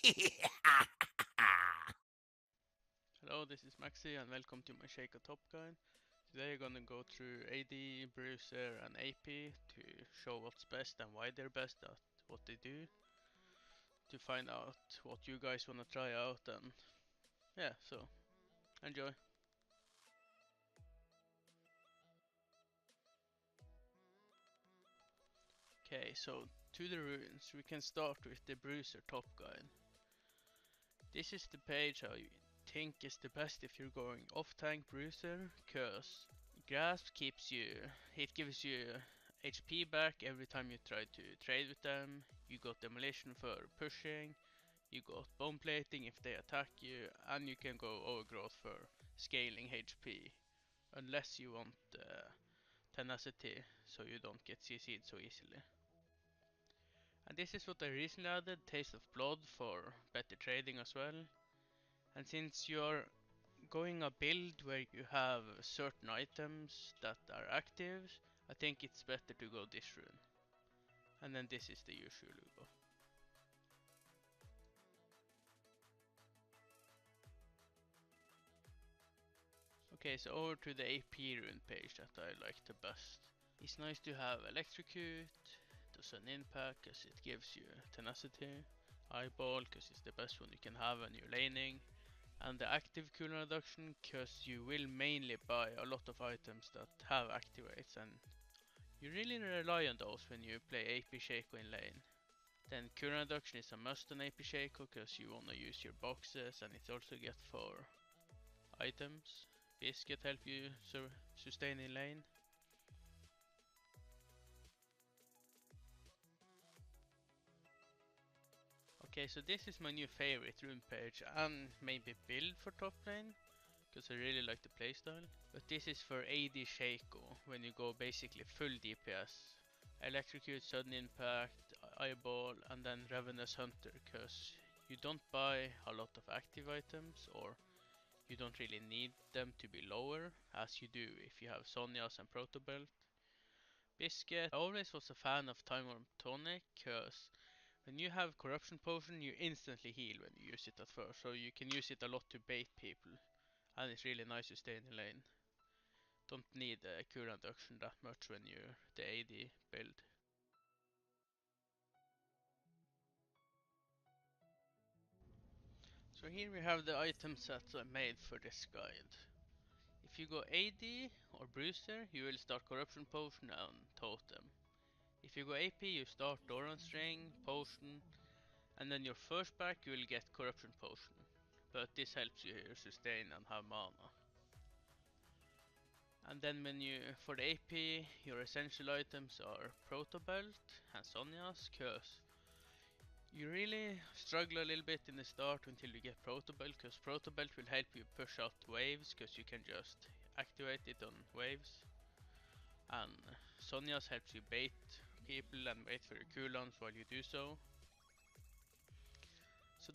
Hello, this is Maxi and welcome to my Shaco Top Guide. Today I'm gonna go through AD, Bruiser and AP to show what's best and why they're best at what they do. To find out what you guys wanna try out and yeah, so enjoy. Okay, so to the runes, we can start with the Bruiser Top Guide. This is the page I think is the best if you're going off tank Bruiser, cause Grasp it gives you HP back every time you try to trade with them. You got Demolition for pushing, you got Bone Plating if they attack you, and you can go Overgrowth for scaling HP. Unless you want Tenacity, so you don't get CC'd so easily. And this is what I recently added, Taste of Blood for better trading as well. And since you're going a build where you have certain items that are active, I think it's better to go this rune. And then this is the usual Ugo. Okay, so over to the AP rune page that I like the best. It's nice to have Electrocute, does an impact cause it gives you tenacity, Eyeball cause it's the best one you can have when you're laning, and the active cooldown reduction cause you will mainly buy a lot of items that have activates and you really rely on those when you play AP Shaco in lane. Then cooldown reduction is a must on AP Shaco cause you wanna use your boxes and it's also good for items. Biscuit help you sustain in lane. Okay, so this is my new favorite rune page and maybe build for top lane, because I really like the playstyle. But this is for AD Shaco, when you go basically full DPS. Electrocute, Sudden Impact, Eyeball and then Ravenous Hunter, because you don't buy a lot of active items or you don't really need them to be lower as you do if you have Sonias and Protobelt. Biscuit, I always was a fan of Time Warp Tonic, because when you have Corruption Potion you instantly heal when you use it at first, so you can use it a lot to bait people and it's really nice to stay in the lane. Don't need a cooldown reduction that much when you're the AD build. So here we have the item sets I made for this guide. If you go AD or Bruiser, you will start Corruption Potion and Totem. If you go AP, you start Doran's Ring, Potion, and then your first back you will get Corruption Potion. But this helps you here sustain and have mana. And then for the AP, your essential items are Protobelt and Sonia's, cause you really struggle a little bit in the start until you get Protobelt, cause Protobelt will help you push out waves, cause you can just activate it on waves. And Sonia's helps you bait people and wait for your cooldowns while you do so. So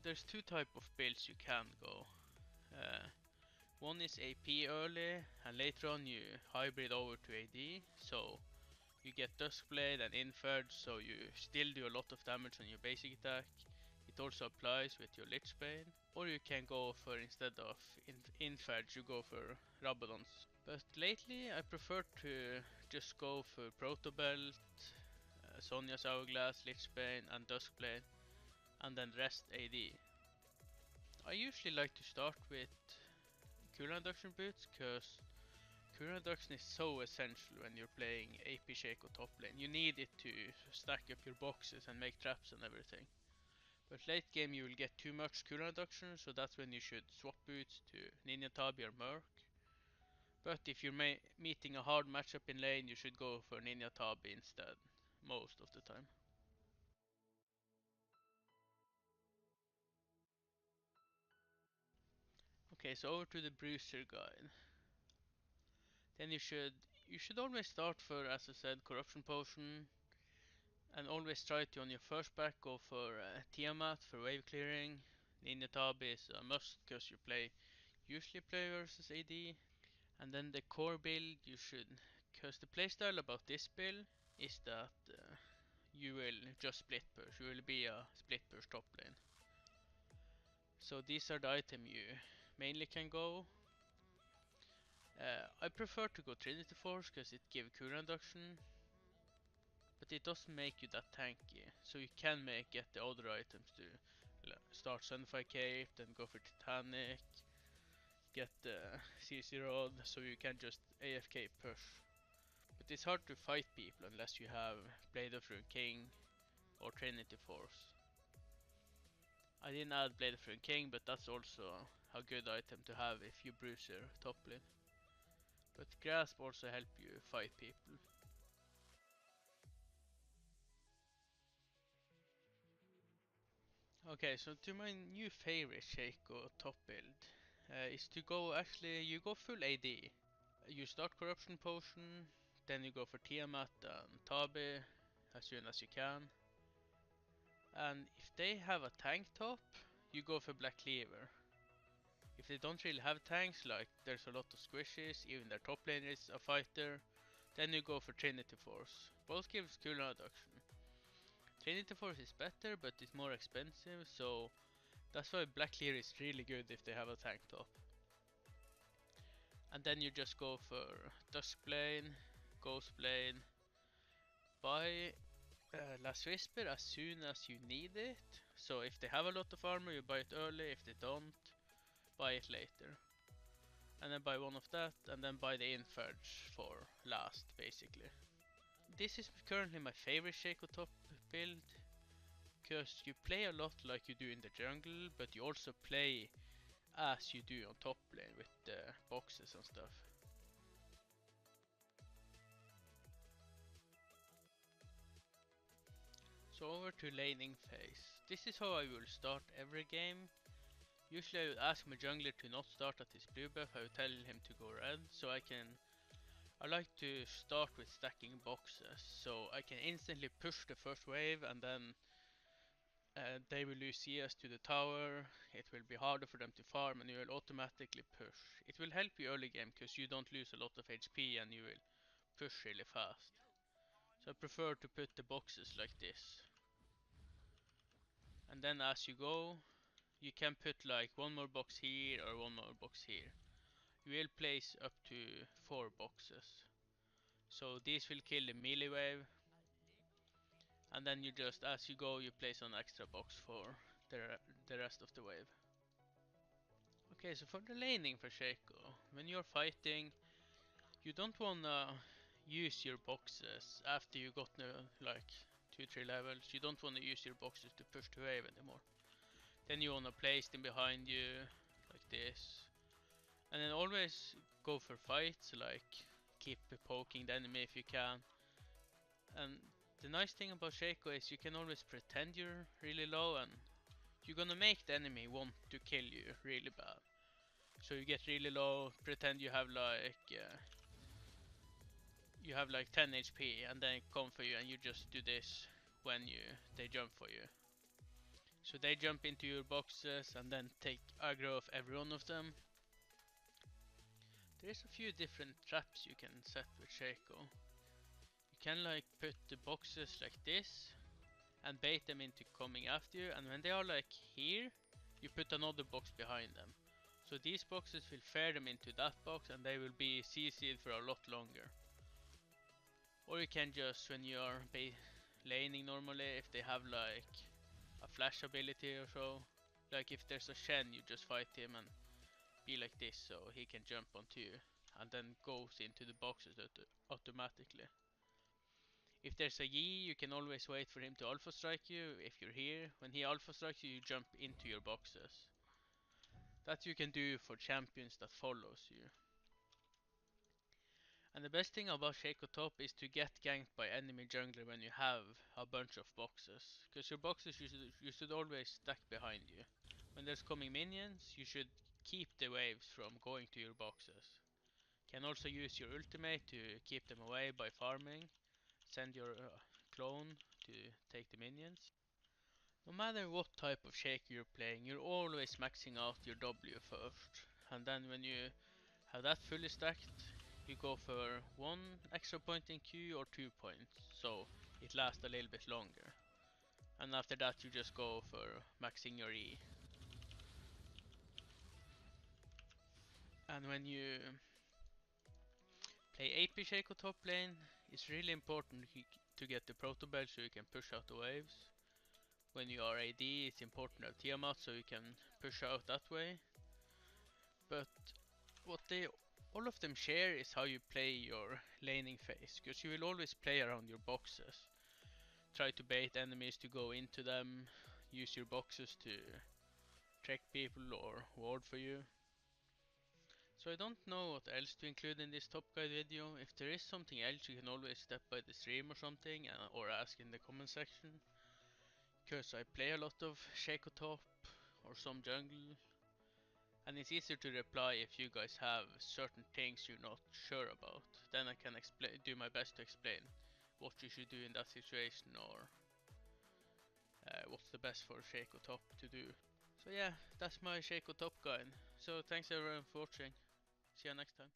there's two types of builds you can go. One is AP early and later on you hybrid over to AD, so you get Duskblade and Inferd, so you still do a lot of damage on your basic attack. It also applies with your Lichbane. Or you can go for, instead of Inferd, you go for Rabadons. But lately I prefer to just go for Protobelt, Sonya's Hourglass, Lichbane and Duskblade, and then rest AD. I usually like to start with cooldown reduction boots, cause cooldown reduction is so essential when you're playing AP Shaco top lane. You need it to stack up your boxes and make traps and everything. But late game you will get too much cooldown reduction, so that's when you should swap boots to Ninja Tabi or Merc. But if you're meeting a hard matchup in lane, you should go for Ninja Tabi instead, most of the time. Okay, so over to the Bruiser guide. Then you should always start for, as I said, Corruption Potion, and always try to on your first back go for Tiamat for wave clearing. Ninja Tabi is a must because usually play versus AD. And then the core build because the playstyle about this build is that you will just split push. You will be a split push top lane. So these are the items you mainly can go. I prefer to go Trinity Force because it gives cooldown reduction, but it doesn't make you that tanky. So you can get the other items to start Sunfire Cape, then go for Titanic, get the CC Rod, so you can just AFK push. But it's hard to fight people unless you have Blade of Rune King or Trinity Force. I didn't add Blade of Rune King, but that's also a good item to have if you bruise your top lane. But Grasp also help you fight people. Okay, so to my new favorite Shaco top build is to go, actually you go full AD. You start Corruption Potion, then you go for Tiamat and Tabi as soon as you can. And if they have a tank top, you go for Black Cleaver. If they don't really have tanks, like there's a lot of squishes, even their top laner is a fighter, then you go for Trinity Force. Both gives cooldown reduction. Trinity Force is better, but it's more expensive, so that's why Black Clear is really good if they have a tank top. And then you just go for Duskblade, Ghostblade, buy Last Whisper as soon as you need it. So if they have a lot of armor, you buy it early. If they don't, buy it later. And then buy one of that, and then buy the Infurge for last, basically. This is currently my favorite Shaco top build, because you play a lot like you do in the jungle, but you also play as you do on top lane with the boxes and stuff. So over to laning phase. This is how I will start every game. Usually I would ask my jungler to not start at his blue buff, I would tell him to go red, so I like to start with stacking boxes, so I can instantly push the first wave and then they will lose CS to the tower, it will be harder for them to farm and you will automatically push. It will help you early game because you don't lose a lot of HP and you will push really fast. So I prefer to put the boxes like this. And then as you go, you can put like one more box here or one more box here. You will place up to 4 boxes. So these will kill the melee wave. And then you just, as you go, you place an extra box for the rest of the wave. Okay, so for the laning for Shaco, when you're fighting, you don't wanna use your boxes after you got like 2-3 levels. You don't wanna use your boxes to push the wave anymore. Then you wanna place them behind you, like this. And then always go for fights, like keep poking the enemy if you can. And the nice thing about Shaco is you can always pretend you're really low and you're gonna make the enemy want to kill you really bad. So you get really low, pretend you have like 10 HP and then come for you and you just do this when they jump for you. So they jump into your boxes and then take aggro of every one of them. There's a few different traps you can set with Shaco. You can like put the boxes like this and bait them into coming after you, and when they are like here, you put another box behind them. So these boxes will fare them into that box and they will be CC'd for a lot longer. Or you can just, when you are laning normally, if they have like a flash ability or so, like if there's a Shen, you just fight him and be like this so he can jump onto you and then goes into the boxes automatically. If there's a Yi, you can always wait for him to alpha strike you. If you're here, when he alpha strikes you, you jump into your boxes. That you can do for champions that follows you. And the best thing about Shaco top is to get ganked by enemy jungler when you have a bunch of boxes. Because your boxes you should always stack behind you. When there's coming minions, you should keep the waves from going to your boxes. Can also use your ultimate to keep them away by farming. Send your clone to take the minions. No matter what type of Shaco you're playing, you're always maxing out your W first. And then when you have that fully stacked, you go for 1 extra point in Q or 2 points, so it lasts a little bit longer. And after that you just go for maxing your E. And when you play AP Shaco top lane, it's really important to get the proto badge so you can push out the waves. When you are AD, it's important to have Tiamat so you can push out that way. But what they all of them share is how you play your laning phase, because you will always play around your boxes. Try to bait enemies to go into them, use your boxes to track people or ward for you. So I don't know what else to include in this top guide video. If there is something else, you can always step by the stream or something, or ask in the comment section. Because I play a lot of Shaco top or some jungle, and it's easier to reply if you guys have certain things you're not sure about. Then I can do my best to explain what you should do in that situation, or what's the best for Shaco top to do. So yeah, that's my Shaco top guide. So thanks everyone for watching. See you next time.